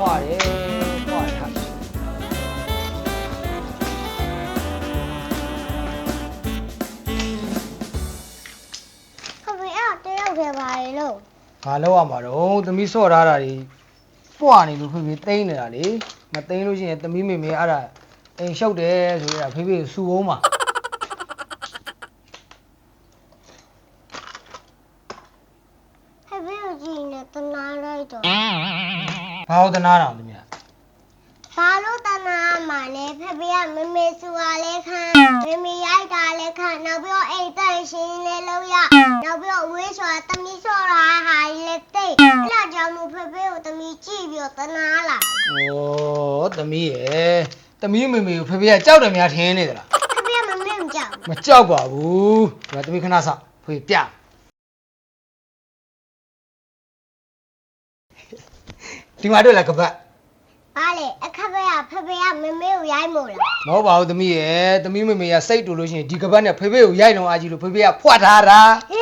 ဖွာတယ်ဖွာထား ဖေဖေအဲ့တယောက်ထဲပါလေလို့ ဘာလောက်ရမှာတော့သမီးဆော့ထားတာတွေပွားနေလို့ဖေဖေတိန်းနေတာလေမတိန်းလို့ရှိရင်သမီးမေမေအဲ့ဒါအိမ်လျှောက်တယ်ဆိုရတာဖေဖေစူအောင်ပါ ဖေဖေကိုကြည့်နေတနာလိုက်တော့ ဘာလို့တနာတာသမီး ဘာလို့တနာမှလဲဖေဖေကမမေစူပါလဲခန်းမမေရိုက်တာလဲခန်းနောက်ပြီးတော့အိမ်တန်ရှင်းလဲလို့ရနောက်ပြီးတော့ဝေးဆိုတာတမီးဆော့တာဟာလဲတိတ်အဲ့ဒါကြောင့်မို့ဖေဖေကိုတမီးကြည့်ပြီးတော့တနာလာ ဩသမီးရဲ့သမီးမေမေကိုဖေဖေကကြောက်တယ်များထင်းနေသလား ဖေဖေကမမေမကြောက် မကြောက်ပါဘူးဒါသမီးခဏဆော့ဖေဖေပြဒီမှာတွေ့လားကပတ် ဘာလဲအခက်ဖေကဖေဖေကမမေကိုရိုက်မို့လား မဟုတ်ပါဘူးသမီးရဲ့သမီးမေမေကစိတ်တူလို့ရှိရင်ဒီကပတ်နဲ့ဖေဖေကိုရိုက်တော့အားကြီးလို့ဖေဖေကဖွက်ထားတာ ဟေ